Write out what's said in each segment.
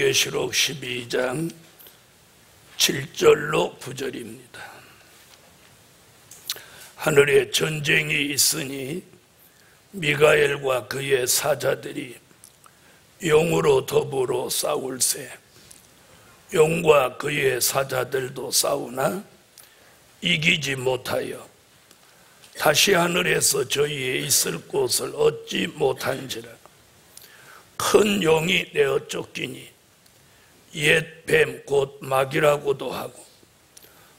요한계시록 12장 7절로 9절입니다. 하늘에 전쟁이 있으니 미가엘과 그의 사자들이 용으로 더불어 싸울세. 용과 그의 사자들도 싸우나 이기지 못하여 다시 하늘에서 저희의 있을 곳을 얻지 못한지라. 큰 용이 내어 쫓기니 옛 뱀 곧 마귀라고도 하고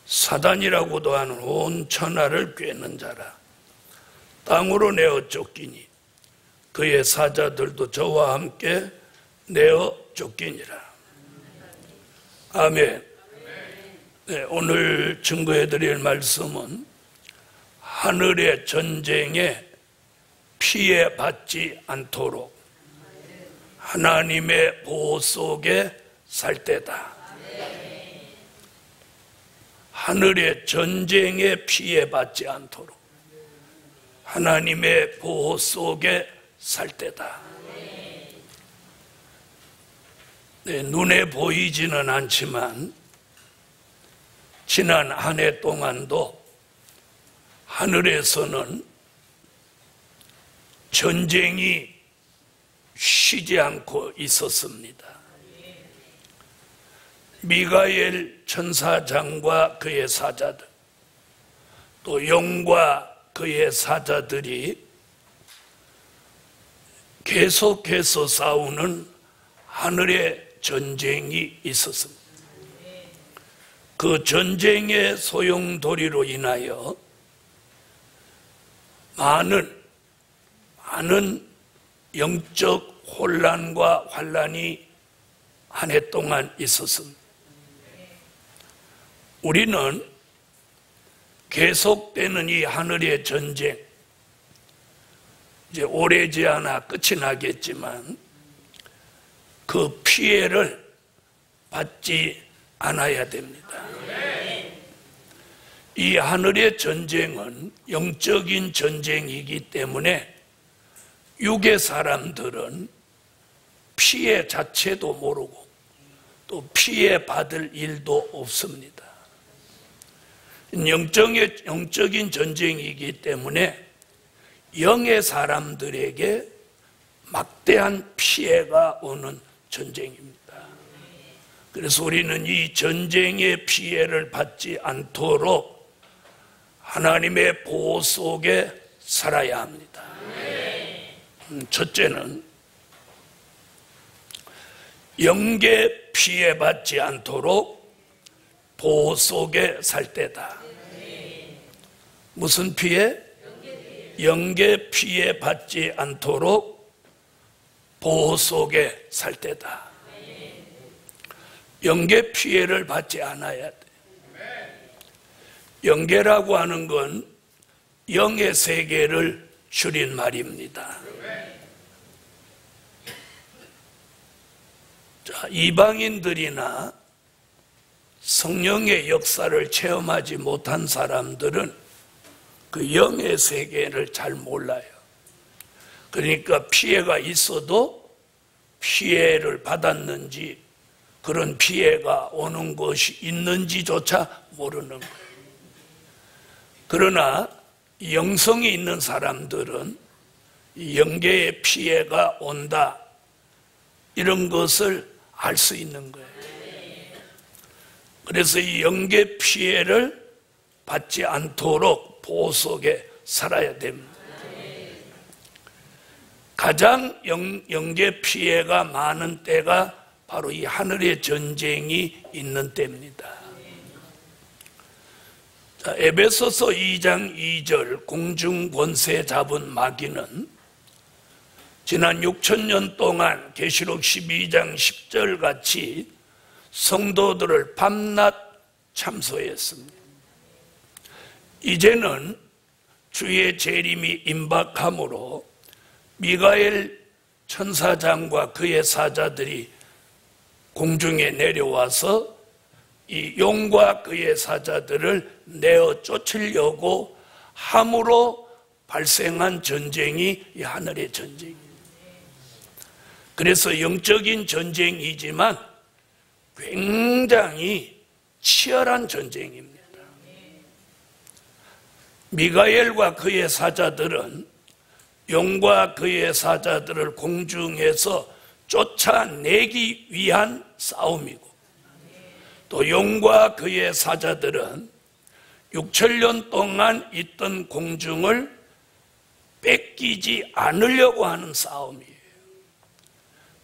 사단이라고도 하는 온 천하를 꿰는 자라. 땅으로 내어 쫓기니 그의 사자들도 저와 함께 내어 쫓기니라. 아멘. 네, 오늘 증거해 드릴 말씀은 하늘의 전쟁에 피해 받지 않도록 하나님의 보호 속에 살 때다. 하늘의 전쟁에 피해 받지 않도록 하나님의 보호 속에 살 때다. 네, 눈에 보이지는 않지만 지난 한 해 동안도 하늘에서는 전쟁이 쉬지 않고 있었습니다. 미가엘 천사장과 그의 사자들, 또 용과 그의 사자들이 계속해서 싸우는 하늘의 전쟁이 있었습니다. 그 전쟁의 소용돌이로 인하여 많은 영적 혼란과 환란이 한 해 동안 있었습니다. 우리는 계속되는 이 하늘의 전쟁, 이제 오래지 않아 끝이 나겠지만 그 피해를 받지 않아야 됩니다. 이 하늘의 전쟁은 영적인 전쟁이기 때문에 육의 사람들은 피해 자체도 모르고 또 피해 받을 일도 없습니다. 영적인 전쟁이기 때문에 영의 사람들에게 막대한 피해가 오는 전쟁입니다. 그래서 우리는 이 전쟁의 피해를 받지 않도록 하나님의 보호 속에 살아야 합니다. 첫째는 영계 피해 받지 않도록 보호 속에 살 때다. 무슨 피해? 영계 피해 받지 않도록 보호 속에 살 때다. 영계 피해를 받지 않아야 돼. 영계라고 하는 건 영의 세계를 줄인 말입니다. 자, 이방인들이나 성령의 역사를 체험하지 못한 사람들은 그 영의 세계를 잘 몰라요. 그러니까 피해가 있어도 피해를 받았는지 그런 피해가 오는 것이 있는지조차 모르는 거예요. 그러나 영성이 있는 사람들은 영계의 피해가 온다, 이런 것을 알 수 있는 거예요. 그래서 이 영계 피해를 받지 않도록 보호 속에 살아야 됩니다. 가장 영계 피해가 많은 때가 바로 이 하늘의 전쟁이 있는 때입니다. 자, 에베소서 2장 2절 공중 권세 잡은 마귀는 지난 6,000년 동안 계시록 12장 10절 같이 성도들을 밤낮 참소했습니다. 이제는 주의 재림이 임박함으로 미가엘 천사장과 그의 사자들이 공중에 내려와서 이 용과 그의 사자들을 내어 쫓으려고 함으로 발생한 전쟁이 이 하늘의 전쟁입니다. 그래서 영적인 전쟁이지만 굉장히 치열한 전쟁입니다. 미가엘과 그의 사자들은 용과 그의 사자들을 공중에서 쫓아내기 위한 싸움이고, 또 용과 그의 사자들은 6천년 동안 있던 공중을 뺏기지 않으려고 하는 싸움이에요.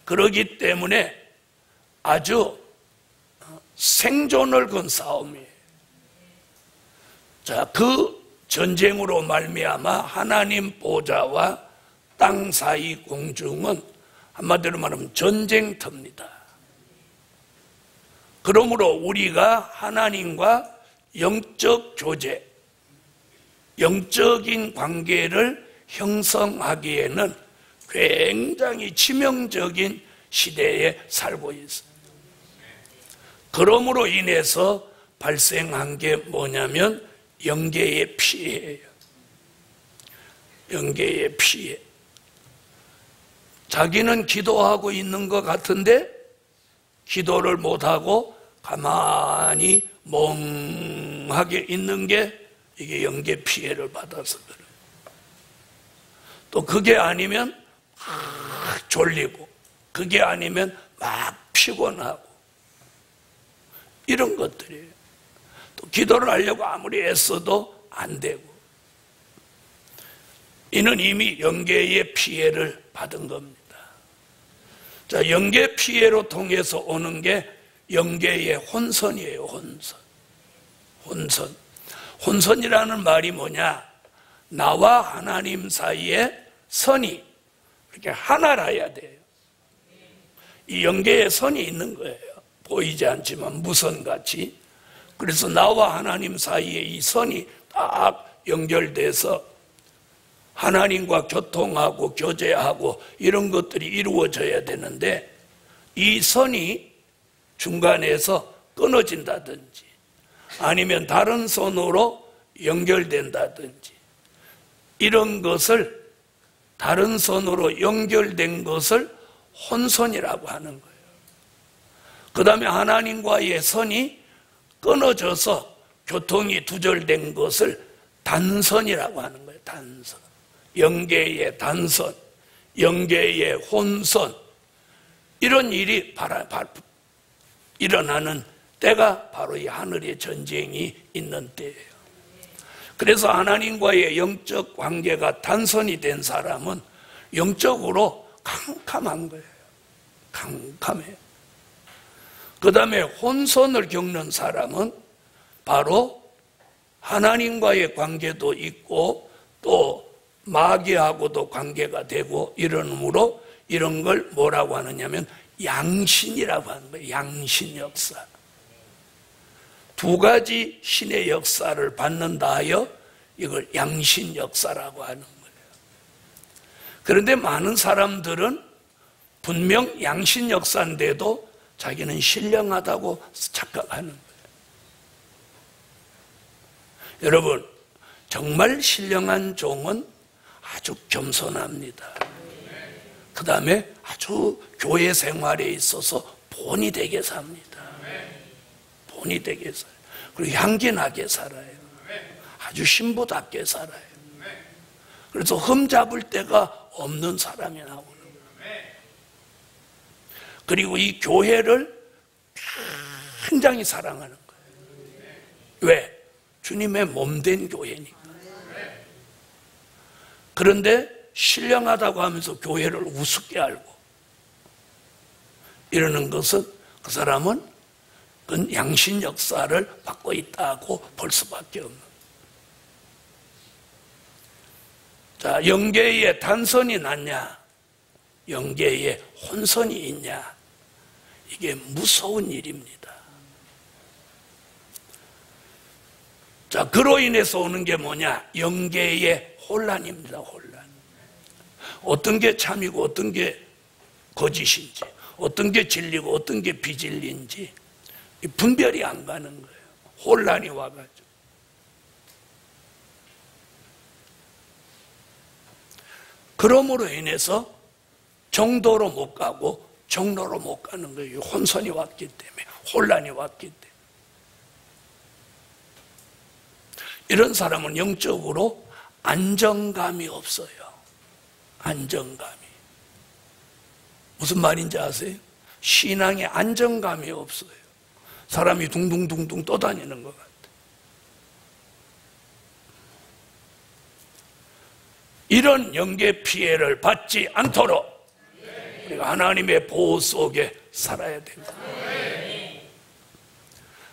그렇기 때문에 아주 생존을 건 싸움이에요. 자, 그 전쟁으로 말미암아 하나님 보좌와 땅 사이 공중은 한마디로 말하면 전쟁터입니다. 그러므로 우리가 하나님과 영적 교제, 영적인 관계를 형성하기에는 굉장히 치명적인 시대에 살고 있어요. 그러므로 인해서 발생한 게 뭐냐면 영계의 피해예요. 영계의 피해. 자기는 기도하고 있는 것 같은데 기도를 못하고 가만히 멍하게 있는 게 이게 영계 피해를 받아서 그래요. 또 그게 아니면 막 졸리고, 그게 아니면 막 피곤하고, 이런 것들이에요. 또 기도를 하려고 아무리 애써도 안 되고, 이는 이미 영계의 피해를 받은 겁니다. 자, 영계 피해로 통해서 오는 게 영계의 혼선이에요. 혼선이라는 말이 뭐냐? 나와 하나님 사이에 선이 이렇게 하나라야 돼요. 이 영계에 선이 있는 거예요. 보이지 않지만 무선같이. 그래서 나와 하나님 사이에 이 선이 딱 연결돼서 하나님과 교통하고 교제하고 이런 것들이 이루어져야 되는데, 이 선이 중간에서 끊어진다든지 아니면 다른 선으로 연결된다든지, 이런 것을, 다른 선으로 연결된 것을 혼선이라고 하는 거예요. 그 다음에 하나님과의 선이 끊어져서 교통이 두절된 것을 단선이라고 하는 거예요. 단선. 영계의 단선, 영계의 혼선, 이런 일이 일어나는 때가 바로 이 하늘의 전쟁이 있는 때예요. 그래서 하나님과의 영적 관계가 단선이 된 사람은 영적으로 캄캄한 거예요. 캄캄해요. 그 다음에 혼선을 겪는 사람은 바로 하나님과의 관계도 있고 또 마귀하고도 관계가 되고, 이러므로 이런 걸 뭐라고 하느냐면 양신이라고 하는 거예요. 양신 역사. 두 가지 신의 역사를 받는다 하여 이걸 양신 역사라고 하는 거예요. 그런데 많은 사람들은 분명 양신 역사인데도 자기는 신령하다고 착각하는 거예요. 여러분, 정말 신령한 종은 아주 겸손합니다. 그 다음에 아주 교회 생활에 있어서 본이 되게 삽니다. 본이 되게 살아요. 그리고 향기나게 살아요. 아주 신부답게 살아요. 그래서 흠잡을 데가 없는 사람이 나오는 거예요. 그리고 이 교회를 굉장히 사랑하는 거예요. 왜? 주님의 몸된 교회니까. 그런데 신령하다고 하면서 교회를 우습게 알고 이러는 것은 그 사람은 그 양신 역사를 받고 있다고 볼 수밖에 없는. 자, 영계에 단선이 났냐, 영계에 혼선이 있냐, 이게 무서운 일입니다. 자, 그로 인해서 오는 게 뭐냐? 영계의 혼란입니다. 혼란. 어떤 게 참이고 어떤 게 거짓인지, 어떤 게 진리고 어떤 게 비진리인지 분별이 안 가는 거예요. 혼란이 와가지고. 그러므로 인해서 정도로 못 가고 정로로 못 가는 거예요. 혼선이 왔기 때문에. 혼란이 왔기 때문에. 이런 사람은 영적으로 안정감이 없어요. 안정감이. 무슨 말인지 아세요? 신앙에 안정감이 없어요. 사람이 둥둥둥둥 떠다니는 것 같아요. 이런 영계 피해를 받지 않도록 우리가 하나님의 보호 속에 살아야 됩니다.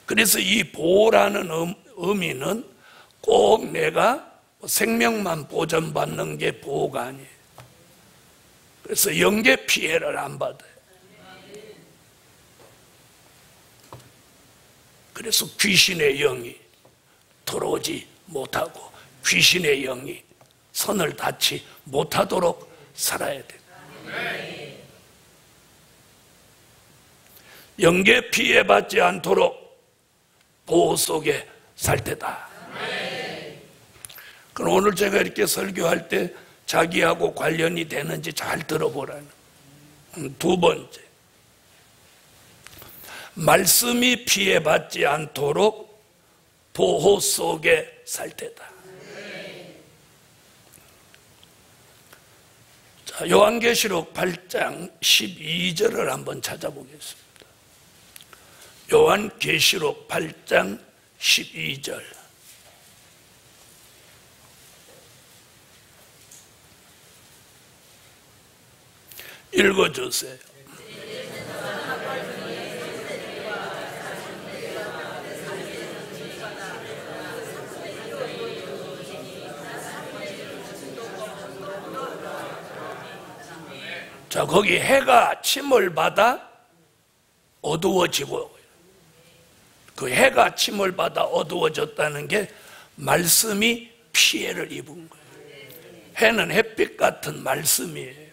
그래서 이 보호라는 의미는 꼭 내가 생명만 보전받는 게 보호가 아니에요. 그래서 영계 피해를 안 받아요. 그래서 귀신의 영이 들어오지 못하고 귀신의 영이 선을 닿지 못하도록 살아야 됩니다. 영계 피해받지 않도록 보호 속에 살 때다. 그럼 오늘 제가 이렇게 설교할 때 자기하고 관련이 되는지 잘 들어보라는. 두 번째, 말씀이 피해받지 않도록 보호 속에 살 때다. 자, 요한계시록 8장 12절을 한번 찾아보겠습니다. 요한계시록 8장 12절. 읽어주세요. 자, 거기 해가 침을 받아 어두워지고, 그 해가 침을 받아 어두워졌다는 게 말씀이 피해를 입은 거예요. 해는 햇빛 같은 말씀이에요.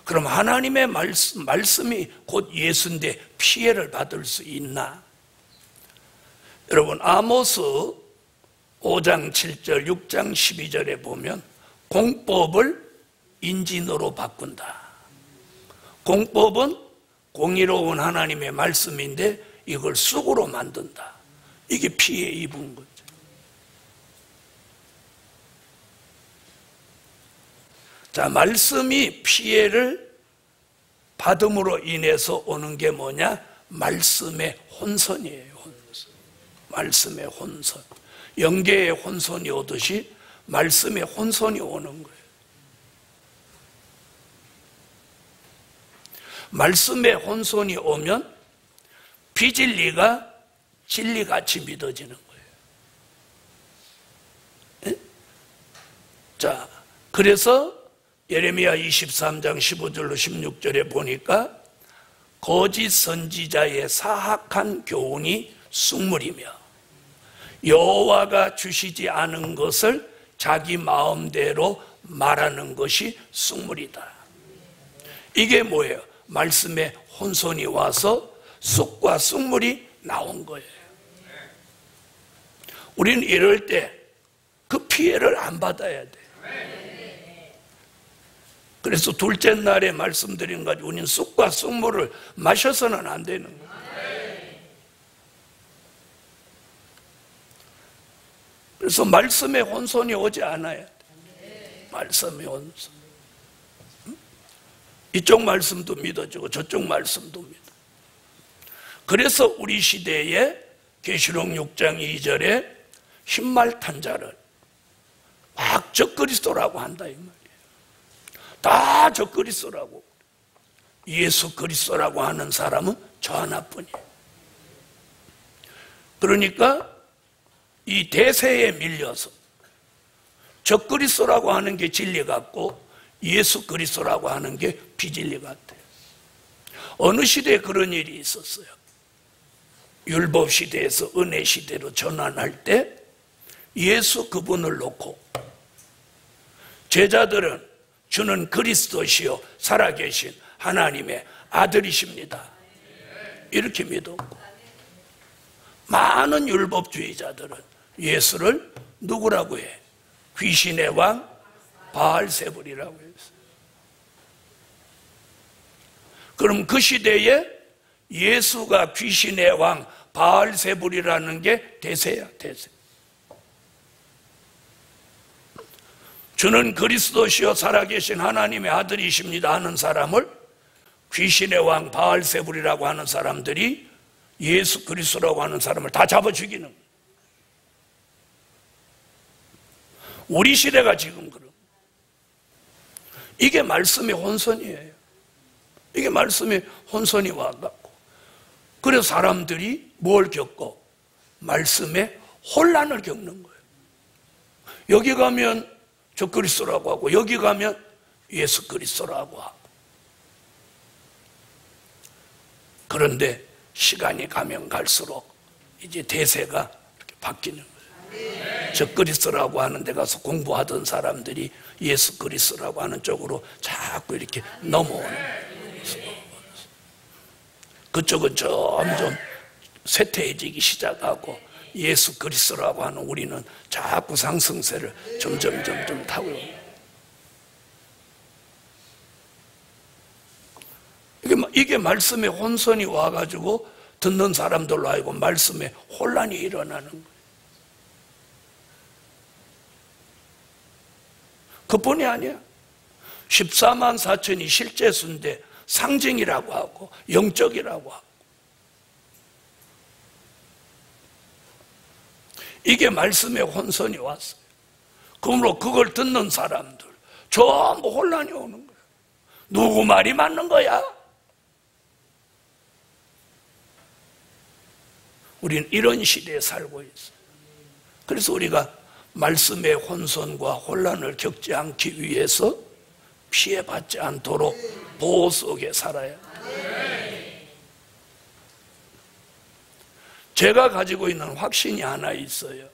그럼 하나님의 말씀이 곧 예수인데 피해를 받을 수 있나? 여러분, 아모스 5장 7절, 6장 12절에 보면 공법을 인진으로 바꾼다. 공법은 공의로운 하나님의 말씀인데 이걸 쑥으로 만든다. 이게 피해 입은 거죠. 자, 말씀이 피해를 받음으로 인해서 오는 게 뭐냐? 말씀의 혼선이에요. 혼선. 말씀의 혼선. 영계의 혼선이 오듯이 말씀의 혼선이 오는 거예요. 말씀의 혼선이 오면 비진리가 진리같이 믿어지는 거예요. 자, 그래서 예레미야 23장 15절로 16절에 보니까 거짓 선지자의 사악한 교훈이 쑥물이며 여호와가 주시지 않은 것을 자기 마음대로 말하는 것이 쑥물이다. 이게 뭐예요? 말씀에 혼선이 와서 쑥과 쑥물이 나온 거예요. 우리는 이럴 때 그 피해를 안 받아야 돼. 그래서 둘째 날에 말씀드린 가지고 우리는 쑥과 쑥물을 마셔서는 안 되는 거예요. 그래서 말씀에 혼선이 오지 않아야 돼. 말씀의 혼선. 이쪽 말씀도 믿어지고 저쪽 말씀도 믿어. 그래서 우리 시대에 계시록 6장 2절에 흰말 탄 자를 막 적그리스도라고 한다 이 말이에요. 다 적그리스도라고. 예수 그리스도라고 하는 사람은 저 하나뿐이에요. 그러니까 이 대세에 밀려서 적그리스도라고 하는 게 진리 같고 예수 그리스도라고 하는 게 비진리 같아요. 어느 시대에 그런 일이 있었어요. 율법 시대에서 은혜 시대로 전환할 때 예수 그분을 놓고 제자들은 주는 그리스도시요 살아계신 하나님의 아들이십니다. 이렇게 믿었고 많은 율법주의자들은 예수를 누구라고 해? 귀신의 왕 바알세불이라고 했어요. 그럼 그 시대에 예수가 귀신의 왕 바알세불이라는 게 대세야, 대세. 저는 그리스도시요 살아계신 하나님의 아들이십니다 하는 사람을 귀신의 왕 바알세불이라고 하는 사람들이 예수 그리스도라고 하는 사람을 다 잡아 죽이는 거예요. 우리 시대가 지금 그럼. 이게 말씀의 혼선이에요. 이게 말씀의 혼선이 와갖고. 그래서 사람들이 뭘 겪고? 말씀의 혼란을 겪는 거예요. 여기 가면 저 그리스도라고 하고 여기 가면 예수 그리스도라고 하고. 그런데 시간이 가면 갈수록 이제 대세가 이렇게 바뀌는 거예요. 저 그리스도라고 하는 데 가서 공부하던 사람들이 예수 그리스도라고 하는 쪽으로 자꾸 이렇게 넘어오는 거예요. 그쪽은 점점 쇠퇴해지기 시작하고 예수 그리스도라고 하는 우리는 자꾸 상승세를 점점 타고 이게 말씀의 혼선이 와가지고 듣는 사람들로 하여금 말씀의 혼란이 일어나는 거예요. 그뿐이 아니야. 14만 4천이 실제 수인데 상징이라고 하고 영적이라고 하고 이게 말씀의 혼선이 왔어요. 그러므로 그걸 듣는 사람들 전부 혼란이 오는 거야. 누구 말이 맞는 거야? 우리는 이런 시대에 살고 있어요. 그래서 우리가 말씀의 혼선과 혼란을 겪지 않기 위해서 피해받지 않도록 보호 속에 살아야 해요. 제가 가지고 있는 확신이 하나 있어요.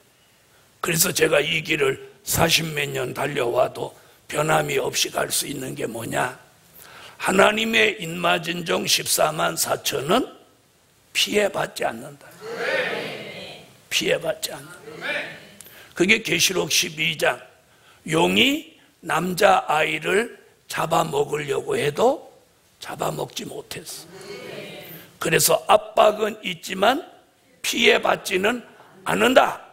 그래서 제가 이 길을 40몇 년 달려와도 변함이 없이 갈 수 있는 게 뭐냐? 하나님의 인마진정 14만 4천은 피해받지 않는다. 피해받지 않는다. 그게 계시록 12장. 용이 남자아이를 잡아먹으려고 해도 잡아먹지 못했어. 그래서 압박은 있지만 피해받지는 않는다.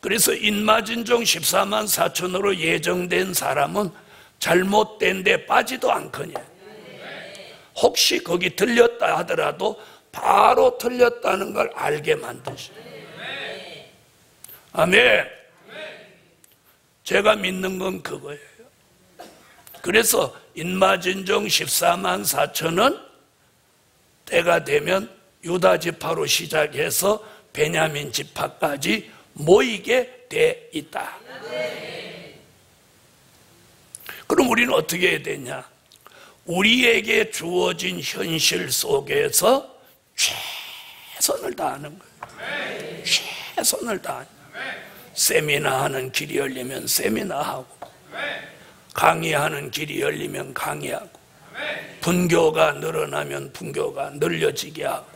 그래서 인마진종 14만 4천으로 예정된 사람은 잘못된 데 빠지도 않거냐. 혹시 거기 틀렸다 하더라도 바로 틀렸다는 걸 알게 만드셔. 아멘. 제가 믿는 건 그거예요. 그래서 인마진종 14만 4천은 때가 되면 유다 지파로 시작해서 베냐민 지파까지 모이게 돼 있다. 그럼 우리는 어떻게 해야 되냐? 우리에게 주어진 현실 속에서 최선을 다하는 거예요. 최선을 다하는 거예요. 세미나하는 길이 열리면 세미나하고, 강의하는 길이 열리면 강의하고, 분교가 늘어나면 분교가 늘려지게 하고,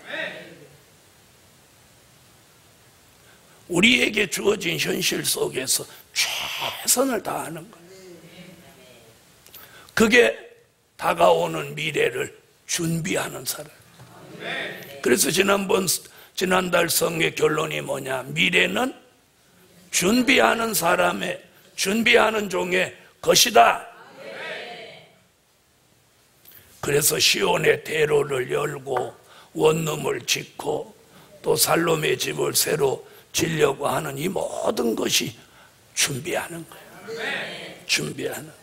우리에게 주어진 현실 속에서 최선을 다하는 거예요. 그게 다가오는 미래를 준비하는 사람. 그래서 지난달 성의 결론이 뭐냐? 미래는 준비하는 사람의, 준비하는 종의 것이다. 그래서 시온의 대로를 열고 원룸을 짓고 또 살롬의 집을 새로 지려고 하는 이 모든 것이 준비하는 거예요. 준비하는 거예요.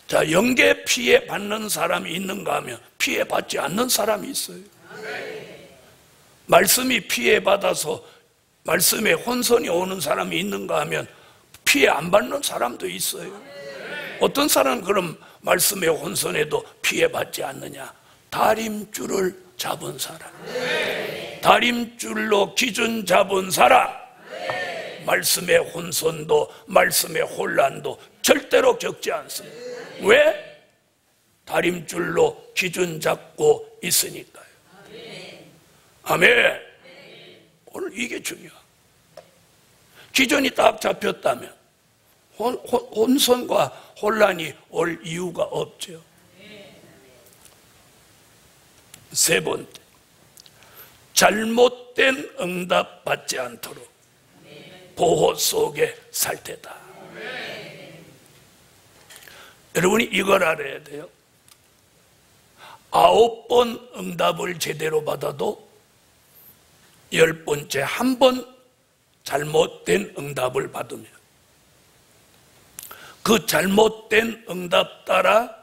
자, 영계 피해 받는 사람이 있는가 하면 피해 받지 않는 사람이 있어요. 말씀이 피해 받아서 말씀에 혼선이 오는 사람이 있는가 하면 피해 안 받는 사람도 있어요. 어떤 사람은 그럼 말씀의 혼선에도 피해 받지 않느냐? 다림줄을 잡은 사람, 다림줄로 기준 잡은 사람, 말씀의 혼선도 말씀의 혼란도 절대로 겪지 않습니다. 왜? 다림줄로 기준 잡고 있으니까요. 아멘. 오늘 이게 중요해요. 기준이 딱 잡혔다면 혼선과 혼란이 올 이유가 없죠. 세 번째, 잘못된 응답 받지 않도록 보호 속에 살 때다. 여러분이 이걸 알아야 돼요. 9번 응답을 제대로 받아도 10번째 한 번 잘못된 응답을 받으면 그 잘못된 응답 따라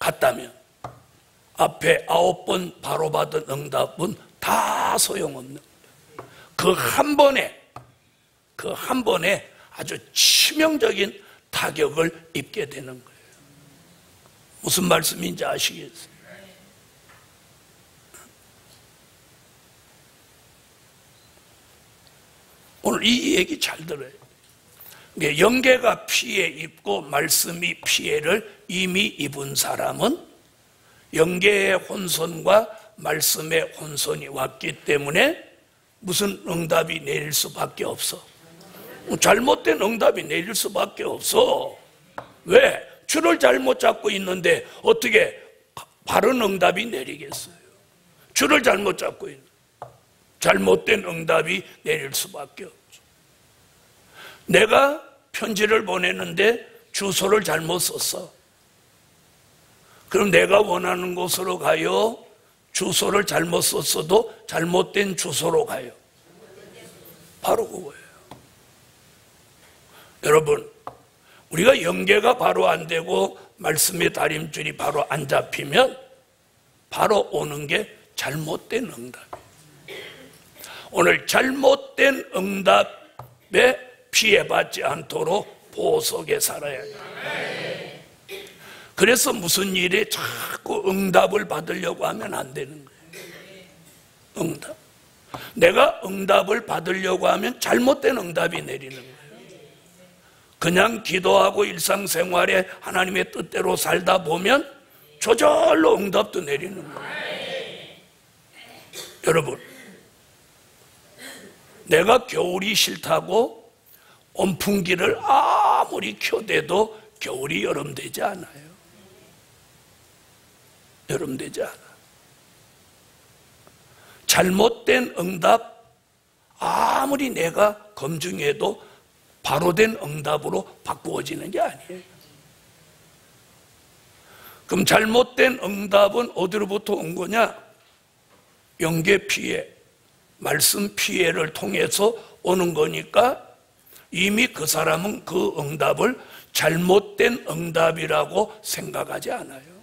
갔다면 앞에 9번 바로 받은 응답은 다 소용없는 거예요. 그 한 번에 아주 치명적인 타격을 입게 되는 거예요. 무슨 말씀인지 아시겠어요? 오늘 이 얘기 잘 들어요. 영계가 피해 입고 말씀이 피해를 이미 입은 사람은 영계의 혼선과 말씀의 혼선이 왔기 때문에 무슨 응답이 내릴 수밖에 없어. 잘못된 응답이 내릴 수밖에 없어. 왜? 줄을 잘못 잡고 있는데 어떻게 바른 응답이 내리겠어요? 줄을 잘못 잡고 있는 잘못된 응답이 내릴 수밖에 없죠. 내가 편지를 보내는데 주소를 잘못 썼어. 그럼 내가 원하는 곳으로 가요? 주소를 잘못 썼어도 잘못된 주소로 가요? 바로 그거예요. 여러분, 우리가 연계가 바로 안 되고 말씀의 다림줄이 바로 안 잡히면 바로 오는 게 잘못된 응답이에요. 오늘 잘못된 응답에 피해받지 않도록 보호 속에 살아야 돼요. 그래서 무슨 일에 자꾸 응답을 받으려고 하면 안 되는 거예요. 응답. 내가 응답을 받으려고 하면 잘못된 응답이 내리는 거예요. 그냥 기도하고 일상생활에 하나님의 뜻대로 살다 보면 저절로 응답도 내리는 거예요. 여러분, 내가 겨울이 싫다고 온풍기를 아무리 켜대도 겨울이 여름 되지 않아요. 여름 되지 않아. 잘못된 응답 아무리 내가 검증해도 바로 된 응답으로 바꾸어지는 게 아니에요. 그럼 잘못된 응답은 어디로부터 온 거냐? 영계 피해, 말씀 피해를 통해서 오는 거니까 이미 그 사람은 그 응답을 잘못된 응답이라고 생각하지 않아요.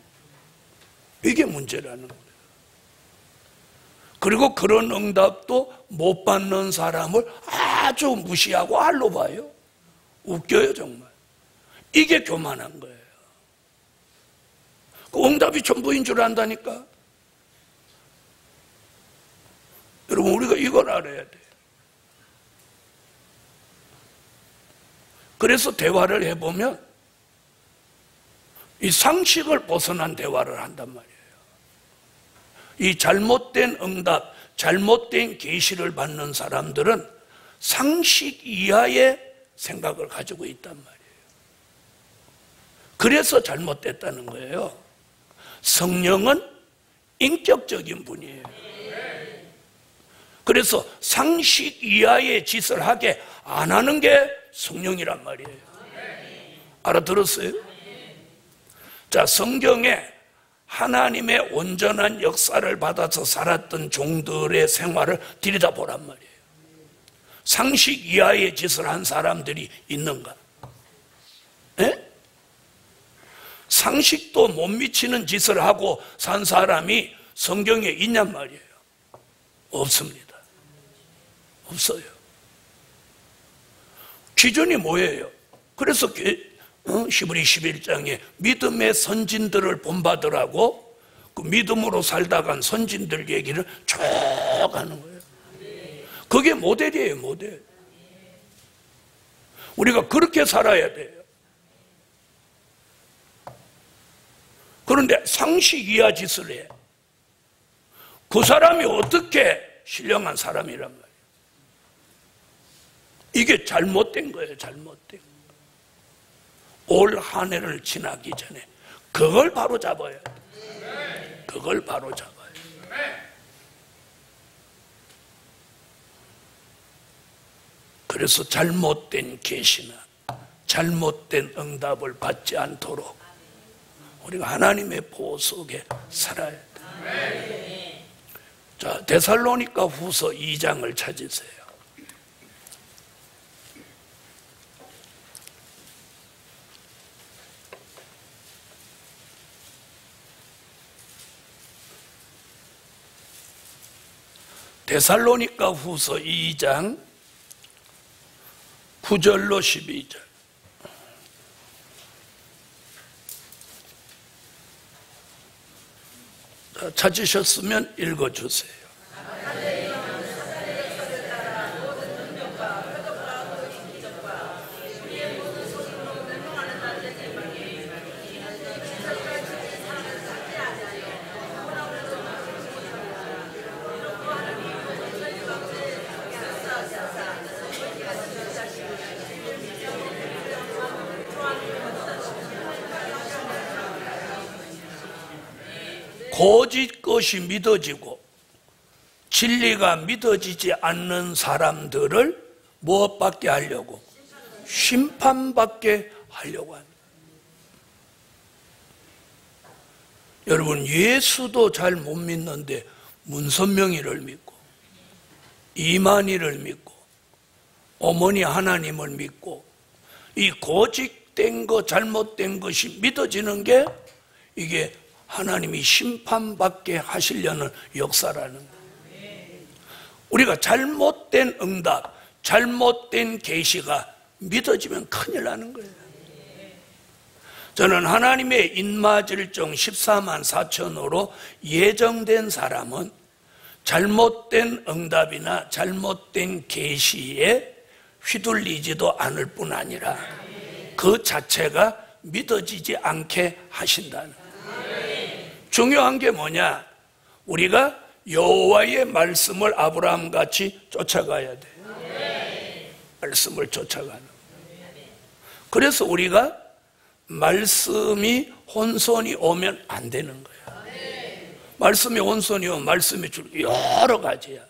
이게 문제라는 거예요. 그리고 그런 응답도 못 받는 사람을 아주 무시하고 알로 봐요. 웃겨요, 정말. 이게 교만한 거예요. 그 응답이 전부인 줄 안다니까. 여러분, 우리가 이걸 알아야 돼요. 그래서 대화를 해보면 이 상식을 벗어난 대화를 한단 말이에요. 이 잘못된 응답, 잘못된 계시를 받는 사람들은 상식 이하의 생각을 가지고 있단 말이에요. 그래서 잘못됐다는 거예요. 성령은 인격적인 분이에요. 그래서 상식 이하의 짓을 하게 안 하는 게 성령이란 말이에요. 알아들었어요? 자, 성경에 하나님의 온전한 역사를 받아서 살았던 종들의 생활을 들여다보란 말이에요. 상식 이하의 짓을 한 사람들이 있는가? 에? 상식도 못 미치는 짓을 하고 산 사람이 성경에 있냔 말이에요. 없습니다. 없어요. 기준이 뭐예요? 그래서 히브리 11장에 믿음의 선진들을 본받으라고 그 믿음으로 살다 간 선진들 얘기를 쭉 하는 거예요. 그게 모델이에요, 모델. 우리가 그렇게 살아야 돼요. 그런데 상식 이하 짓을 해. 그 사람이 어떻게 신령한 사람이란 말이에요. 이게 잘못된 거예요. 잘못된 거. 올 한 해를 지나기 전에 그걸 바로 잡아야 돼. 그걸 바로 잡아야 돼. 그래서 잘못된 계시나 잘못된 응답을 받지 않도록 우리가 하나님의 보호 속에 살아야 돼. 자, 데살로니가 후서 2장을 찾으세요. 데살로니가 후서 2장 9절로 12절. 찾으셨으면 읽어주세요. 거짓 것이 믿어지고 진리가 믿어지지 않는 사람들을 무엇받게 하려고? 심판받게 하려고 합니다. 여러분, 예수도 잘 못 믿는데 문선명이를 믿고 이만희를 믿고 어머니 하나님을 믿고 이 거짓된 것, 잘못된 것이 믿어지는 게 이게 하나님이 심판받게 하시려는 역사라는 거예요. 우리가 잘못된 응답, 잘못된 계시가 믿어지면 큰일 나는 거예요. 저는 하나님의 인마질종 14만 4천으로 예정된 사람은 잘못된 응답이나 잘못된 계시에 휘둘리지도 않을 뿐 아니라 그 자체가 믿어지지 않게 하신다는 거예요. 중요한 게 뭐냐? 우리가 여호와의 말씀을 아브라함같이 쫓아가야 돼요. 말씀을 쫓아가는 거예요. 그래서 우리가 말씀이 혼선이 오면 안 되는 거예요. 말씀이 혼선이 오면 말씀의 줄 여러 가지야.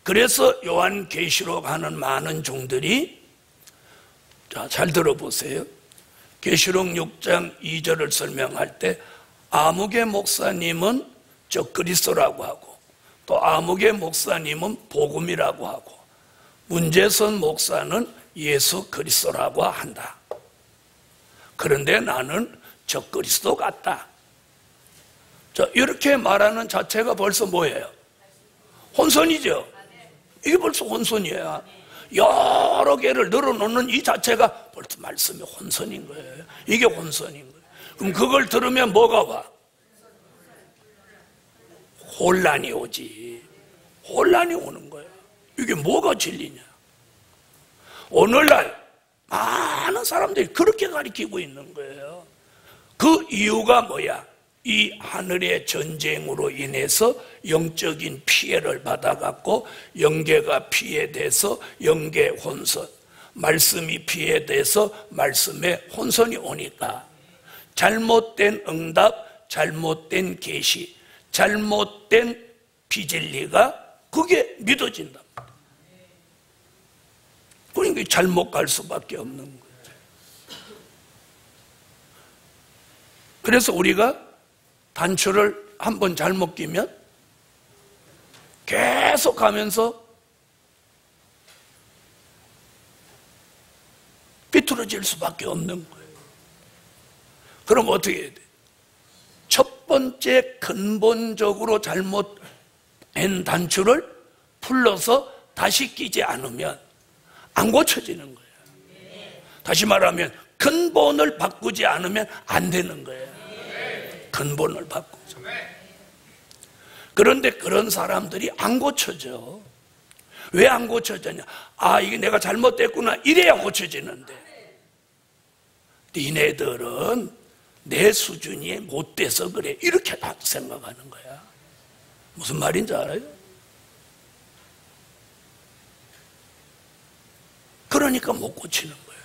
그래서 요한계시록 하는 많은 종들이, 자, 잘 들어보세요. 계시록 6장 2절을 설명할 때 아무개 목사님은 적그리스도라고 하고 또 아무개 목사님은 복음이라고 하고 문재선 목사는 예수 그리스도라고 한다. 그런데 나는 적그리스도 같다. 자, 이렇게 말하는 자체가 벌써 뭐예요? 혼선이죠. 이게 벌써 혼선이에요. 여러 개를 늘어놓는 이 자체가 벌써 말씀이 혼선인 거예요. 이게 혼선인 거예요. 그럼 그걸 들으면 뭐가 와? 혼란이 오지. 혼란이 오는 거예요. 이게 뭐가 진리냐? 오늘날 많은 사람들이 그렇게 가르치고 있는 거예요. 그 이유가 뭐야? 이 하늘의 전쟁으로 인해서 영적인 피해를 받아갖고 영계가 피해돼서 영계 혼선, 말씀이 피해돼서 말씀에 혼선이 오니까 잘못된 응답, 잘못된 계시, 잘못된 비진리가 그게 믿어진다. 그러니까 잘못 갈 수밖에 없는 거죠. 그래서 우리가 단추를 한번 잘못 끼면 계속 가면서 비뚤어질 수밖에 없는 거예요. 그럼 어떻게 해야 돼? 첫 번째 근본적으로 잘못한 단추를 풀러서 다시 끼지 않으면 안 고쳐지는 거예요. 다시 말하면 근본을 바꾸지 않으면 안 되는 거예요. 근본을 바꾸죠. 그런데 그런 사람들이 안 고쳐져. 왜 안 고쳐지냐? 아, 이게 내가 잘못됐구나. 이래야 고쳐지는데 니네들은 내 수준이 못 돼서 그래. 이렇게 다 생각하는 거야. 무슨 말인지 알아요? 그러니까 못 고치는 거예요.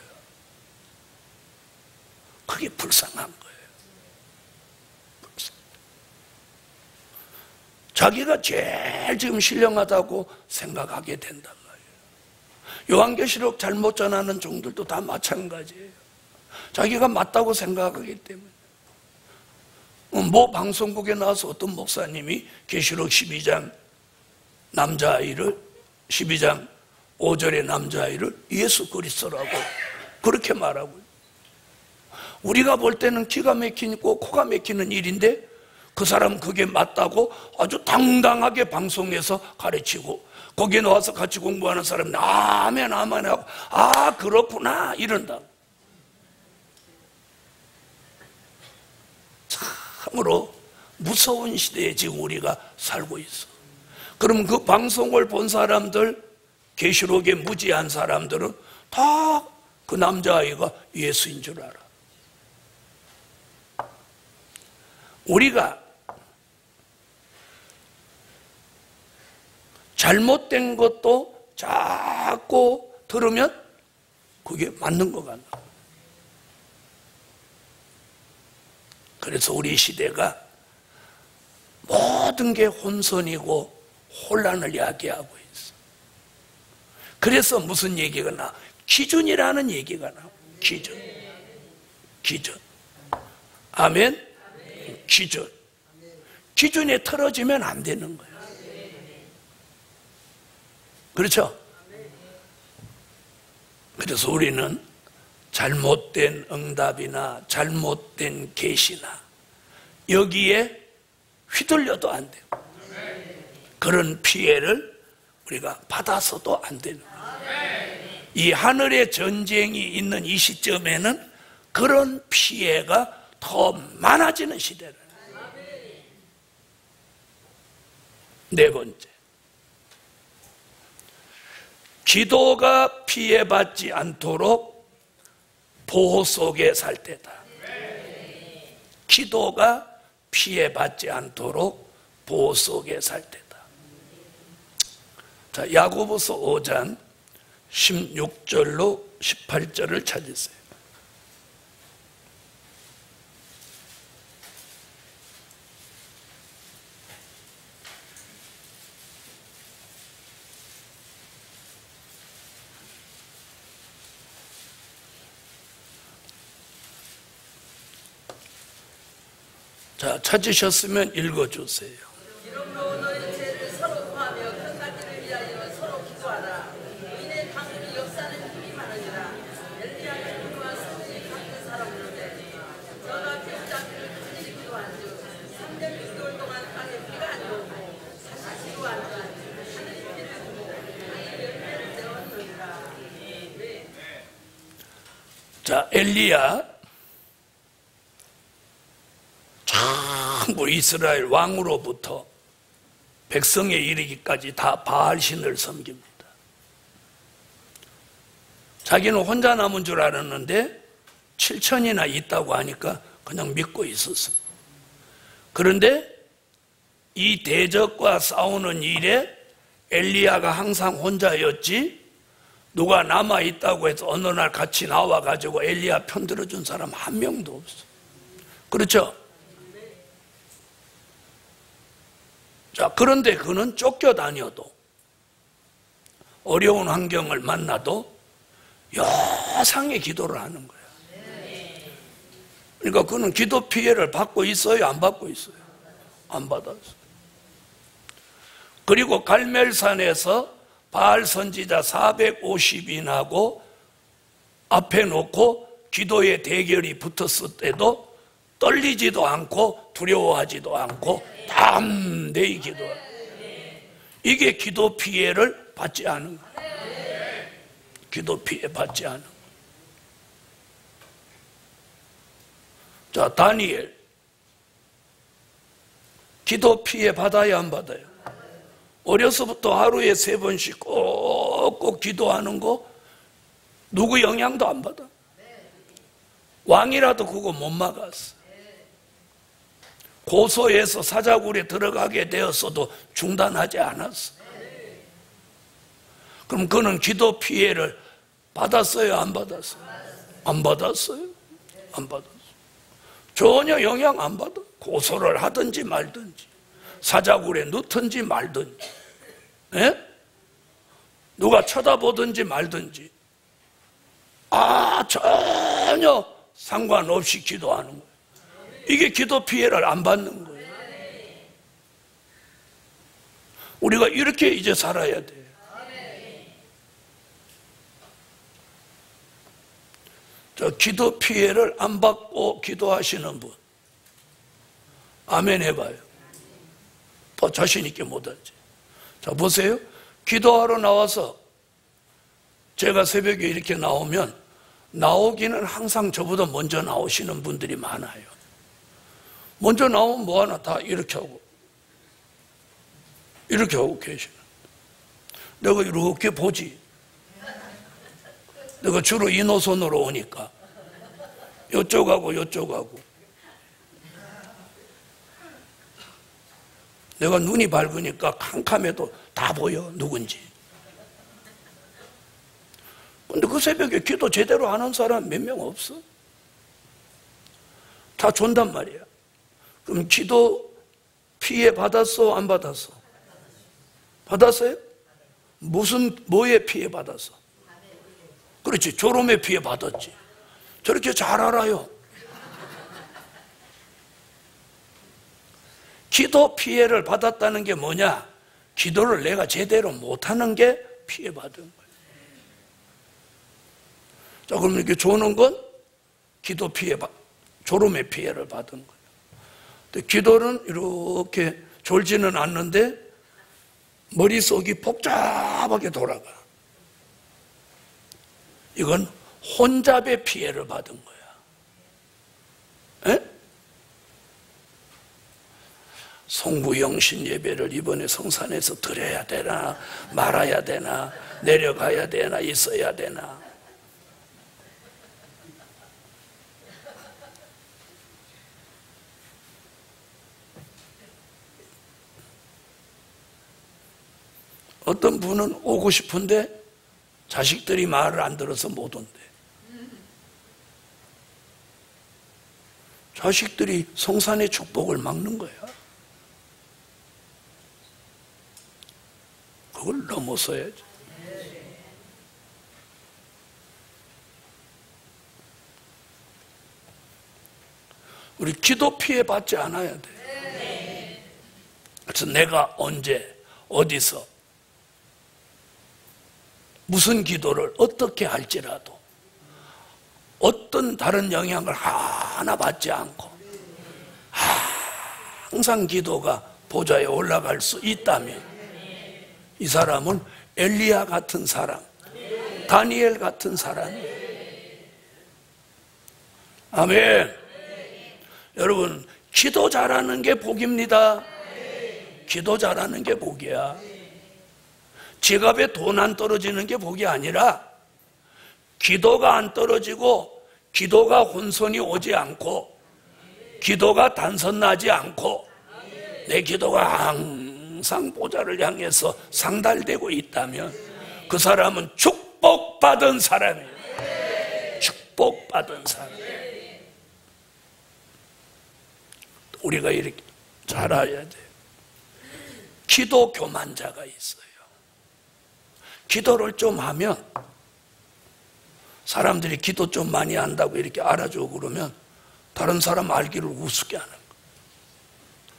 그게 불쌍한 거예요. 자기가 제일 지금 신령하다고 생각하게 된단 말이에요. 요한계시록 잘못 전하는 종들도 다 마찬가지예요. 자기가 맞다고 생각하기 때문에. 뭐 방송국에 나와서 어떤 목사님이 계시록 12장 남자아이를 12장 5절의 남자아이를 예수 그리스도라고 그렇게 말하고요. 우리가 볼 때는 기가 막히고 코가 막히는 일인데 그 사람은 그게 맞다고 아주 당당하게 방송에서 가르치고 거기에 나와서 같이 공부하는 사람은 아멘 아멘 하고 아 그렇구나 이런다. 참으로 무서운 시대에 지금 우리가 살고 있어. 그럼 그 방송을 본 사람들, 계시록에 무지한 사람들은 다 그 남자아이가 예수인 줄 알아. 우리가 잘못된 것도 자꾸 들으면 그게 맞는 것 같나. 그래서 우리 시대가 모든 게 혼선이고 혼란을 야기하고 있어. 그래서 무슨 얘기가 나? 기준이라는 얘기가 나. 기준. 아멘. 기준. 기준이 틀어지면 안 되는 거야. 그렇죠? 그래서 우리는 잘못된 응답이나 잘못된 계시나 여기에 휘둘려도 안 돼요. 그런 피해를 우리가 받아서도 안 되는 거예요. 이 하늘의 전쟁이 있는 이 시점에는 그런 피해가 더 많아지는 시대를. 네 번째, 기도가 피해받지 않도록 보호 속에 살 때다. 기도가 피해받지 않도록 보호 속에 살 때다. 자, 야고보서 5장 16절로 18절을 찾으세요. 자, 찾으셨으면 읽어주세요. 이러므로 너희 죄를 서로 구하며 그 가지를 위하여 서로 기도하라. 이내 강물이 역사는 힘이 많으니라. 엘리야가 누구와 성령이 같은 사람으로되 너가 배우자기를 간절히 기도한즉 3년 6개월 동안 땅에 비가 안 오고 다시 기도한즉 하늘이 비를 주고 땅에 열매를 내었느니라. 자, 엘리야 전부 이스라엘 왕으로부터 백성에 이르기까지 다 바알신을 섬깁니다. 자기는 혼자 남은 줄 알았는데 7천이나 있다고 하니까 그냥 믿고 있었습니다. 그런데 이 대적과 싸우는 일에 엘리야가 항상 혼자였지 누가 남아있다고 해서 어느 날 같이 나와가지고 엘리야 편 들어준 사람 한 명도 없어. 그렇죠? 자, 그런데 그는 쫓겨다녀도 어려운 환경을 만나도 여상의 기도를 하는 거야. 그러니까 그는 기도 피해를 받고 있어요? 안 받고 있어요? 안 받았어요. 그리고 갈멜산에서 바알 선지자 450인하고 앞에 놓고 기도의 대결이 붙었을 때도 떨리지도 않고 두려워하지도 않고 담대히 기도하는 거예요. 이게 기도 피해를 받지 않은 거예요. 기도 피해 받지 않은 거예요. 자, 다니엘 기도 피해 받아야 안 받아요? 어려서부터 하루에 3번씩 꼭꼭 기도하는 거 누구 영향도 안 받아. 왕이라도 그거 못 막았어. 고소해서 사자굴에 들어가게 되었어도 중단하지 않았어. 그럼 그는 기도 피해를 받았어요? 안 받았어요? 안 받았어요? 안 받았어요. 전혀 영향 안 받아. 고소를 하든지 말든지, 사자굴에 넣든지 말든지, 예? 누가 쳐다보든지 말든지, 전혀 상관없이 기도하는 거예요. 이게 기도 피해를 안 받는 거예요. 우리가 이렇게 이제 살아야 돼요. 저 기도 피해를 안 받고 기도하시는 분, 아멘 해봐요. 더 자신 있게 못하지. 자, 보세요. 기도하러 나와서 제가 새벽에 이렇게 나오면 나오기는 항상 저보다 먼저 나오시는 분들이 많아요. 먼저 나오면 뭐하나 다 이렇게 하고 계시는. 내가 이렇게 보지. 내가 주로 이 노선으로 오니까 이쪽하고 이쪽하고, 내가 눈이 밝으니까 캄캄해도 다 보여 누군지. 근데 그 새벽에 기도 제대로 하는 사람 몇 명 없어. 다 존단 말이야. 그럼 기도 피해 받았어? 안 받았어? 받았어요? 뭐에 피해 받았어? 그렇지, 졸음에 피해 받았지. 저렇게 잘 알아요. 기도 피해를 받았다는 게 뭐냐? 기도를 내가 제대로 못하는 게 피해 받은 거예요. 자, 그럼 이렇게 조는 건 기도 피해, 졸음의 피해를 받은 거예요. 근데 기도는 이렇게 졸지는 않는데 머릿속이 복잡하게 돌아가. 이건 혼잡의 피해를 받은 거야. 에? 송구영신 예배를 이번에 성산에서 드려야 되나 말아야 되나 내려가야 되나 있어야 되나. 어떤 분은 오고 싶은데 자식들이 말을 안 들어서 못 온대. 자식들이 성산의 축복을 막는 거야. 그걸 넘어서야지. 우리 기도 피해 받지 않아야 돼. 그래서 내가 언제 어디서 무슨 기도를 어떻게 할지라도 어떤 다른 영향을 하나 받지 않고 항상 기도가 보좌에 올라갈 수 있다면 이 사람은 엘리야 같은 사람, 다니엘 같은 사람이에요. 아멘. 여러분, 기도 잘하는 게 복입니다. 기도 잘하는 게 복이야. 지갑에 돈 안 떨어지는 게 복이 아니라 기도가 안 떨어지고 기도가 혼선이 오지 않고 기도가 단선나지 않고 내 기도가 항상 보좌를 향해서 상달되고 있다면 그 사람은 축복받은 사람이에요. 축복받은 사람. 우리가 이렇게 잘 알아야 돼요. 기도 교만자가 있어요. 기도를 좀 하면 사람들이 기도 좀 많이 한다고 이렇게 알아주고 그러면 다른 사람 알기를 우습게 하는 거예요.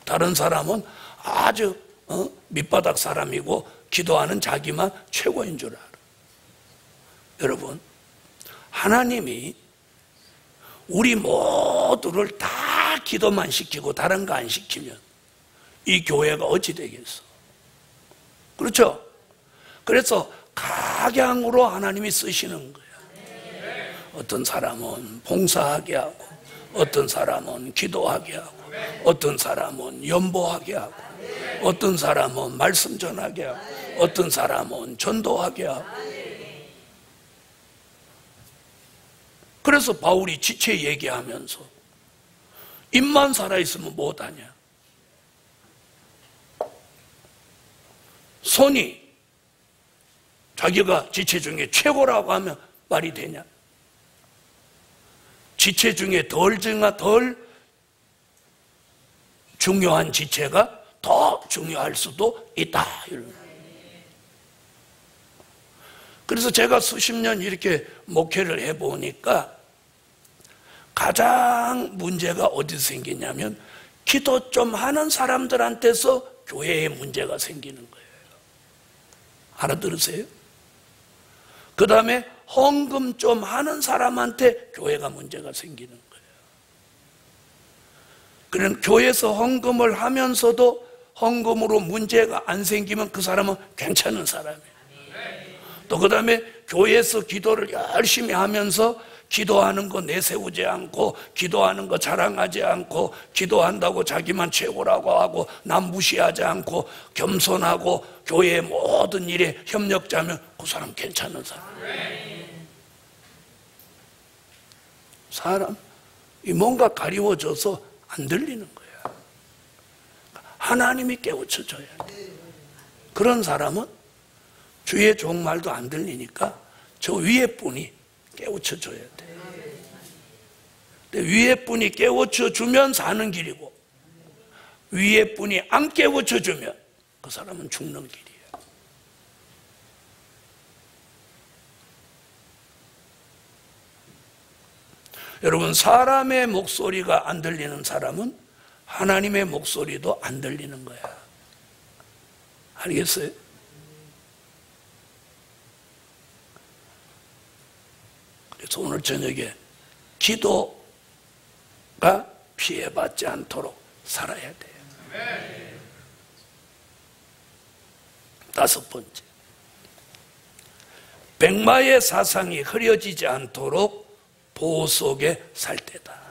다른 사람은 아주 밑바닥 사람이고 기도하는 자기만 최고인 줄 알아. 여러분, 하나님이 우리 모두를 다 기도만 시키고 다른 거 안 시키면 이 교회가 어찌 되겠어? 그렇죠? 그래서 각양으로 하나님이 쓰시는 거야. 어떤 사람은 봉사하게 하고, 어떤 사람은 기도하게 하고, 어떤 사람은 연보하게 하고, 어떤 사람은 말씀 전하게 하고, 어떤 사람은 전도하게 하고. 그래서 바울이 지체 얘기하면서 입만 살아있으면 못하냐? 손이 자기가 지체 중에 최고라고 하면 말이 되냐? 지체 중에 덜 중요한 지체가 더 중요할 수도 있다. 그래서 제가 수십 년 이렇게 목회를 해보니까 가장 문제가 어디서 생기냐면 기도 좀 하는 사람들한테서 교회에 문제가 생기는 거예요. 알아들으세요? 그 다음에 헌금 좀 하는 사람한테 교회가 문제가 생기는 거예요. 그런 교회에서 헌금을 하면서도 헌금으로 문제가 안 생기면 그 사람은 괜찮은 사람이에요. 또 그 다음에 교회에서 기도를 열심히 하면서 기도하는 거 내세우지 않고, 기도하는 거 자랑하지 않고, 기도한다고 자기만 최고라고 하고 남 무시하지 않고 겸손하고 교회의 모든 일에 협력자면 그 사람 괜찮은 사람. 이 뭔가 가리워져서 안 들리는 거야. 하나님이 깨우쳐줘야 돼. 그런 사람은 주의 종말도 안 들리니까 저 위에 분이 깨우쳐줘야 돼. 근데 위에 분이 깨우쳐주면 사는 길이고, 위에 분이 안 깨우쳐주면 그 사람은 죽는 길이야. 여러분, 사람의 목소리가 안 들리는 사람은 하나님의 목소리도 안 들리는 거야. 알겠어요? 그래서 오늘 저녁에 기도가 피해받지 않도록 살아야 돼요. 다섯 번째, 백마의 사상이 흐려지지 않도록 보호 속에 살 때다.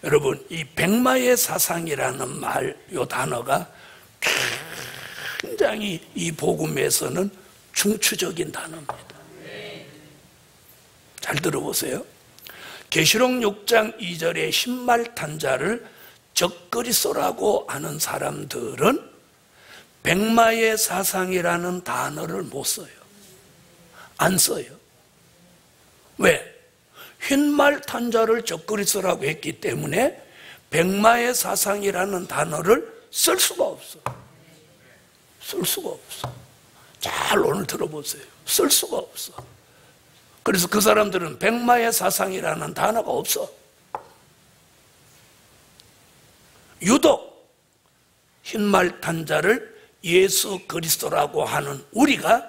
여러분, 이 백마의 사상이라는 말, 이 단어가 굉장히 이 복음에서는 중추적인 단어입니다. 잘 들어보세요. 계시록 6장 2절에 흰말탄자를 적그리스도라고 하는 사람들은 백마의 사상이라는 단어를 못 써요. 안 써요. 왜? 흰말탄자를 적그리스도라고 했기 때문에 백마의 사상이라는 단어를 쓸 수가 없어. 쓸 수가 없어. 잘 오늘 들어보세요. 쓸 수가 없어. 그래서 그 사람들은 백마의 사상이라는 단어가 없어. 유독 흰말탄자를 예수 그리스도라고 하는 우리가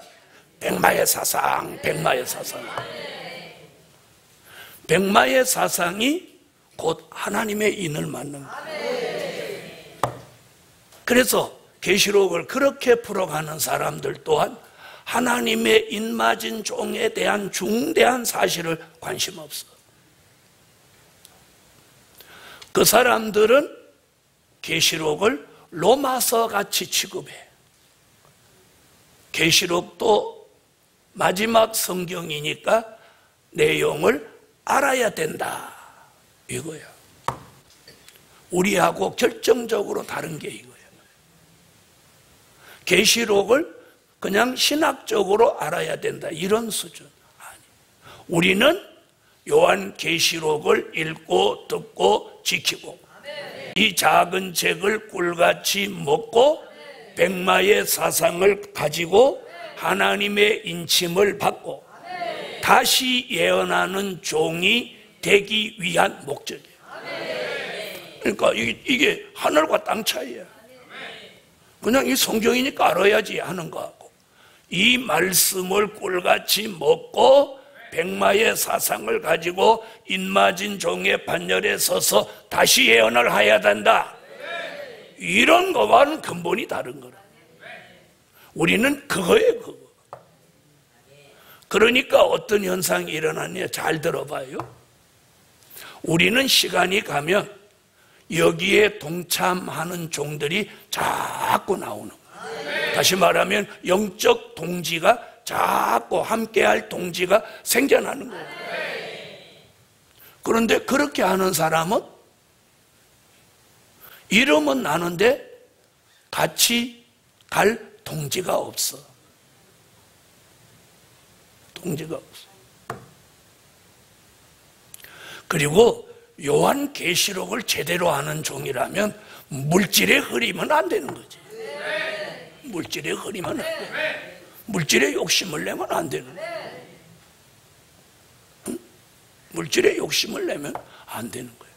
백마의 사상, 백마의 사상. 백마의 사상이 곧 하나님의 인을 맞는 거예요. 그래서 계시록을 그렇게 풀어가는 사람들 또한 하나님의 인맞은 종에 대한 중대한 사실을 관심 없어. 그 사람들은 계시록을 로마서 같이 취급해. 계시록도 마지막 성경이니까 내용을 알아야 된다, 이거야. 우리하고 결정적으로 다른 게 이거야. 계시록을 그냥 신학적으로 알아야 된다, 이런 수준 아니. 우리는 요한 계시록을 읽고 듣고 지키고 이 작은 책을 꿀같이 먹고 백마의 사상을 가지고 하나님의 인침을 받고 다시 예언하는 종이 되기 위한 목적이에요. 그러니까 이게 하늘과 땅 차이야. 그냥 이 성경이니까 알아야지 하는 거하고, 이 말씀을 꿀같이 먹고 백마의 사상을 가지고 인맞은 종의 반열에 서서 다시 예언을 해야 된다, 이런 거와는 근본이 다른 거라. 우리는 그거예요, 그거. 그러니까 어떤 현상이 일어나냐, 잘 들어봐요. 우리는 시간이 가면 여기에 동참하는 종들이 자꾸 나오는 거예요. 다시 말하면 영적 동지가 자꾸 함께할 동지가 생겨나는 거예요. 그런데 그렇게 하는 사람은 이름은 나는데 같이 갈 동지가 없어. 통제가 없어. 그리고 요한계시록을 제대로 아는 종이라면 물질에 흐리면 안 되는 거지. 물질에 흐리면 안 돼. 물질에 욕심을 내면 안 되는 거야. 응? 물질에 욕심을 내면 안 되는 거야.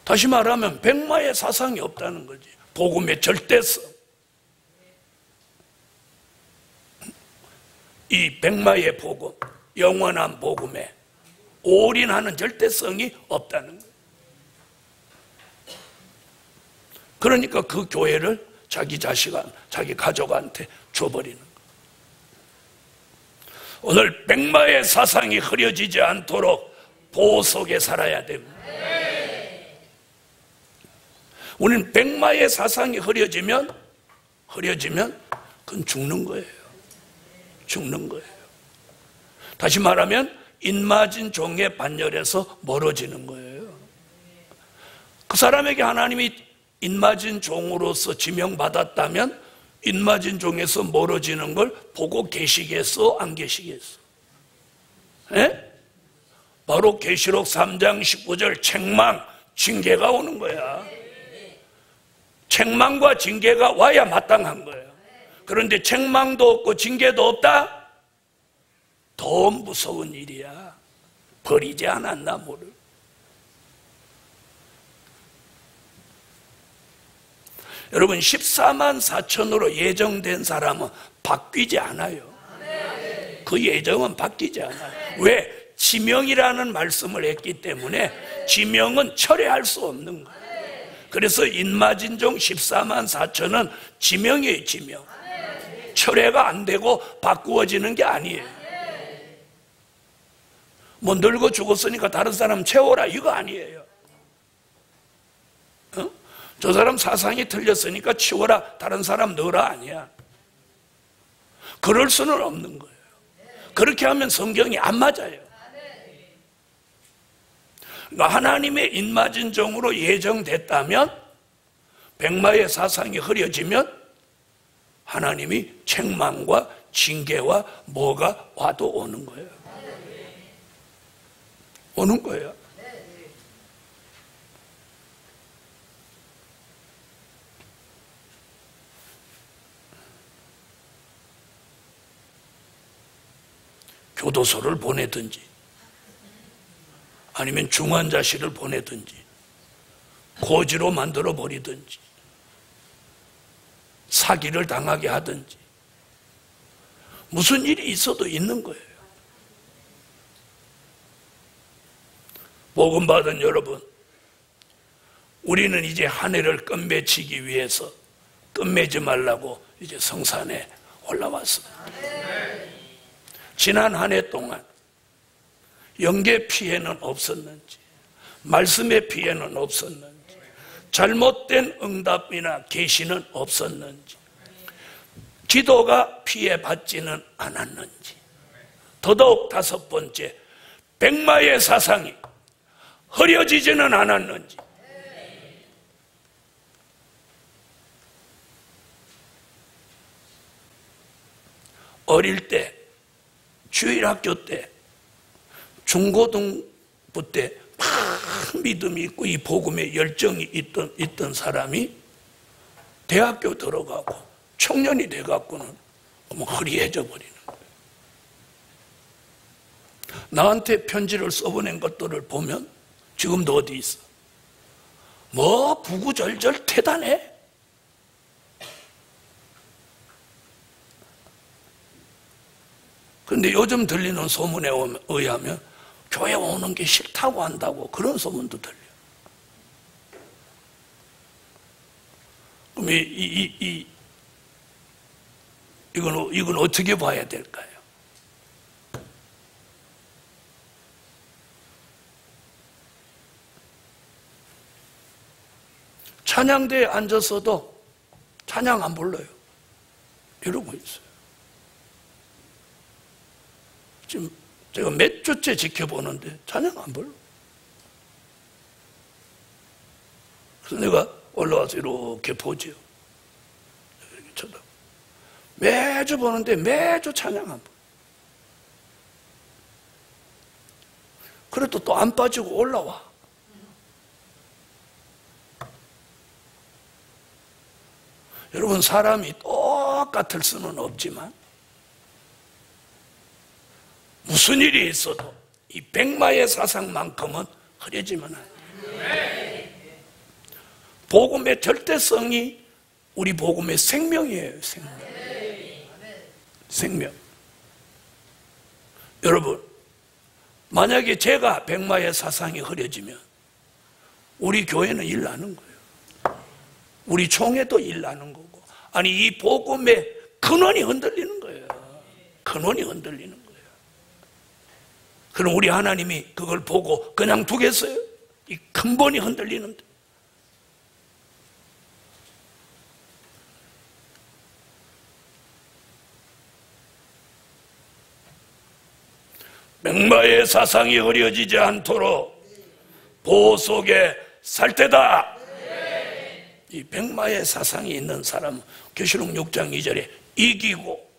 다시 말하면 백마의 사상이 없다는 거지. 복음의 절대성. 이 백마의 복음, 영원한 복음에 올인하는 절대성이 없다는 거예요. 그러니까 그 교회를 자기 자기 가족한테 줘버리는 거예요. 오늘 백마의 사상이 흐려지지 않도록 보호 속에 살아야 됩니다. 우리는 백마의 사상이 흐려지면 그건 죽는 거예요. 죽는 거예요. 다시 말하면 인맞은 종의 반열에서 멀어지는 거예요. 그 사람에게 하나님이 인맞은 종으로서 지명받았다면 인맞은 종에서 멀어지는 걸 보고 계시겠어? 안 계시겠어? 에? 바로 계시록 3장 19절 책망, 징계가 오는 거야. 책망과 징계가 와야 마땅한 거예요. 그런데 책망도 없고 징계도 없다? 더 무서운 일이야. 버리지 않았나 모를. 여러분 14만 4천으로 예정된 사람은 바뀌지 않아요. 그 예정은 바뀌지 않아요. 왜? 지명이라는 말씀을 했기 때문에 지명은 철회할 수 없는 거예요. 그래서 인마진종 14만 4천은 지명이에요. 지명. 철회가 안 되고 바꾸어지는 게 아니에요. 뭐 늙어 죽었으니까 다른 사람 채워라 이거 아니에요. 어? 저 사람 사상이 틀렸으니까 치워라 다른 사람 넣어라 아니야. 그럴 수는 없는 거예요. 그렇게 하면 성경이 안 맞아요. 그러니까 하나님의 인맞은 종으로 예정됐다면 백마의 사상이 흐려지면 하나님이 책망과 징계와 뭐가 와도 오는 거예요. 오는 거예요. 교도소를 보내든지 아니면 중환자실을 보내든지 고지로 만들어 버리든지 사기를 당하게 하든지 무슨 일이 있어도 있는 거예요. 복음 받은 여러분, 우리는 이제 한 해를 끝맺히기 위해서 끝맺지 말라고 이제 성산에 올라왔습니다. 지난 한 해 동안 영계 피해는 없었는지, 말씀의 피해는 없었는지, 잘못된 응답이나 계시는 없었는지, 기도가 피해받지는 않았는지, 더더욱 다섯 번째, 백마의 사상이 흐려지지는 않았는지, 어릴 때, 주일학교 때, 중고등부 때 막 믿음이 있고 이 복음에 열정이 있던 사람이 대학교 들어가고 청년이 돼갖고는 흐리해져 버리는 거예요. 나한테 편지를 써보낸 것들을 보면 지금도 어디 있어? 뭐 부구절절 대단해. 그런데 요즘 들리는 소문에 의하면 교회 오는 게 싫다고 한다고 그런 소문도 들려. 그럼 이건 어떻게 봐야 될까요? 찬양대에 앉아서도 찬양 안 불러요. 이러고 있어요. 지금 제가 몇 주째 지켜보는데 찬양 안 불러. 그래서 내가 올라와서 이렇게 보지요. 이렇게 쳐다. 매주 보는데 매주 찬양 안 보여. 그래도 또 안 빠지고 올라와. 여러분, 사람이 똑같을 수는 없지만 무슨 일이 있어도 이 백마의 사상만큼은 흐려지면 안 돼요. 복음의 절대성이 우리 복음의 생명이에요. 생명. 여러분, 만약에 제가 백마의 사상이 흐려지면 우리 교회는 일 나는 거예요. 우리 총회도 일 나는 거고. 아니, 이 복음의 근원이 흔들리는 거예요. 근원이 흔들리는 거예요. 그럼 우리 하나님이 그걸 보고 그냥 두겠어요? 이 근본이 흔들리는데. 백마의 사상이 흐려지지 않도록 보호 속에 살 때다. 이 백마의 사상이 있는 사람은 계시록 6장 2절에 이기고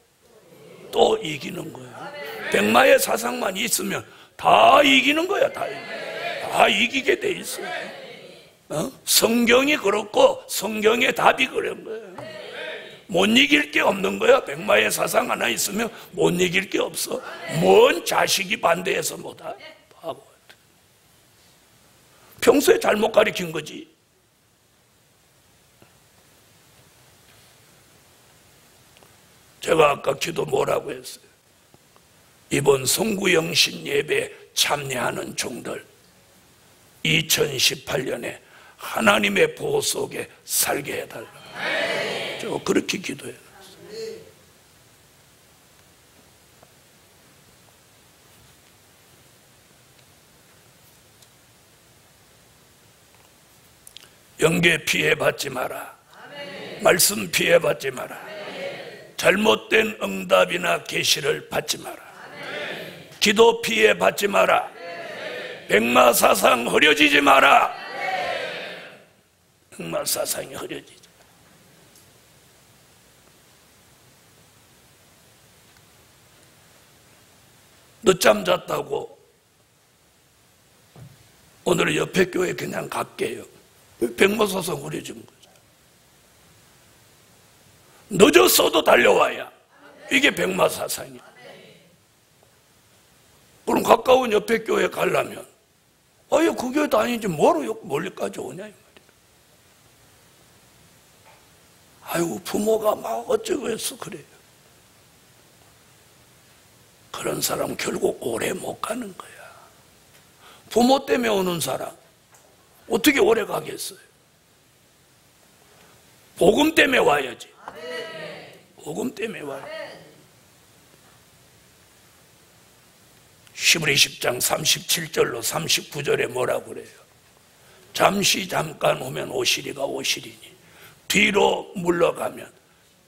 또 이기는 거예요. 백마의 사상만 있으면 다 이기는 거야. 다 이기게 돼 있어요. 성경이 그렇고 성경의 답이 그런 거예요. 못 이길 게 없는 거야. 백마의 사상 하나 있으면 못 이길 게 없어. 뭔 자식이 반대해서 못하? 바보. 평소에 잘못 가르친 거지. 제가 아까 기도 뭐라고 했어요? 이번 송구영신 예배에 참여하는 종들 2018년에 하나님의 보호 속에 살게 해달라. 저 그렇게 기도해놨어요. 영계 피해받지 마라. 말씀 피해받지 마라. 잘못된 응답이나 계시를 받지 마라. 기도 피해받지 마라. 백마사상 흐려지지 마라. 백마사상이 흐려지지. 늦잠 잤다고 오늘 옆에 교회 그냥 갈게요. 백마사상 흐려진 거죠. 늦었어도 달려와야 이게 백마사상이야. 그럼 가까운 옆에 교회 가려면 아유 그 교회 다니지 뭐로 멀리까지 오냐 이 말이야. 아이고 부모가 막 어쩌고 해서 그래요. 그런 사람 결국 오래 못 가는 거야. 부모 때문에 오는 사람 어떻게 오래 가겠어요? 복음 때문에 와야지. 복음 때문에 와요. 히브리 10장 37절로 39절에 뭐라고 그래요? 잠시 잠깐 오면 오시리가 오시리니 뒤로 물러가면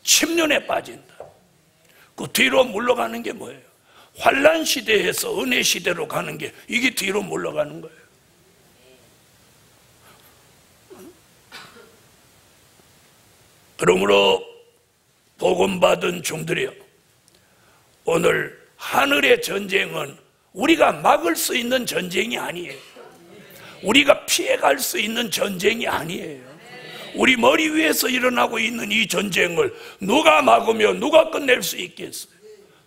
침륜에 빠진다. 그 뒤로 물러가는 게 뭐예요? 환난 시대에서 은혜 시대로 가는 게 이게 뒤로 물러가는 거예요. 그러므로 복음 받은 종들이여, 오늘 하늘의 전쟁은 우리가 막을 수 있는 전쟁이 아니에요. 우리가 피해갈 수 있는 전쟁이 아니에요. 우리 머리 위에서 일어나고 있는 이 전쟁을 누가 막으며 누가 끝낼 수 있겠어요?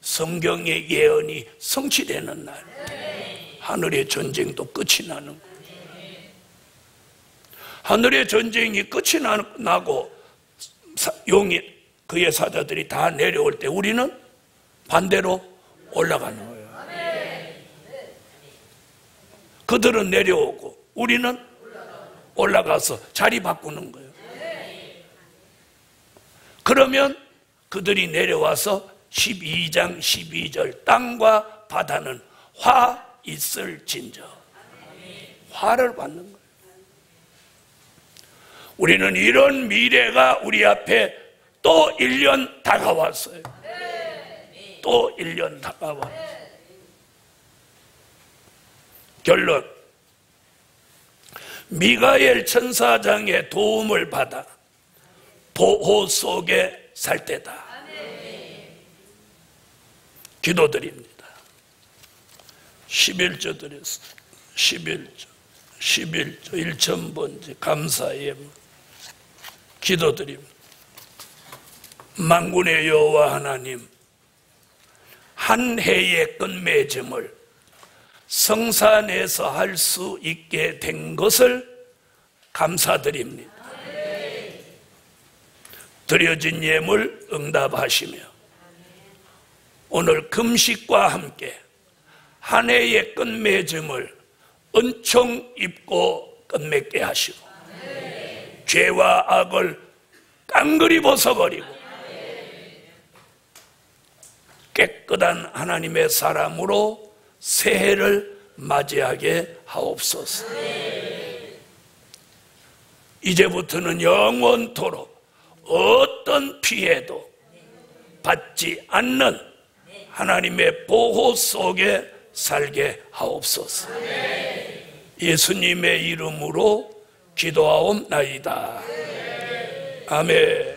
성경의 예언이 성취되는 날 하늘의 전쟁도 끝이 나는 거예요. 하늘의 전쟁이 끝이 나고 용이 그의 사자들이 다 내려올 때 우리는 반대로 올라가는 거예요. 그들은 내려오고 우리는 올라가서 자리 바꾸는 거예요. 그러면 그들이 내려와서 12장 12절 땅과 바다는 화 있을진저 화를 받는 거예요. 우리는 이런 미래가 우리 앞에 또 1년 다가왔어요. 또 1년 다가왔어요. 결론, 미가엘 천사장의 도움을 받아 보호 속에 살 때다. 기도드립니다. 11조 드렸습니다. 11조 1,000번째 감사의 기도드립니다. 만군의 여호와 하나님, 한 해의 끝맺음을 성산에서 할 수 있게 된 것을 감사드립니다. 드려진 예물 응답하시며 오늘 금식과 함께 한 해의 끝맺음을 은총 입고 끝맺게 하시고 죄와 악을 깡그리 벗어버리고 깨끗한 하나님의 사람으로 새해를 맞이하게 하옵소서. 이제부터는 영원토록 어떤 피해도 받지 않는 하나님의 보호 속에 살게 하옵소서. 예수님의 이름으로 기도하옵나이다. 아멘.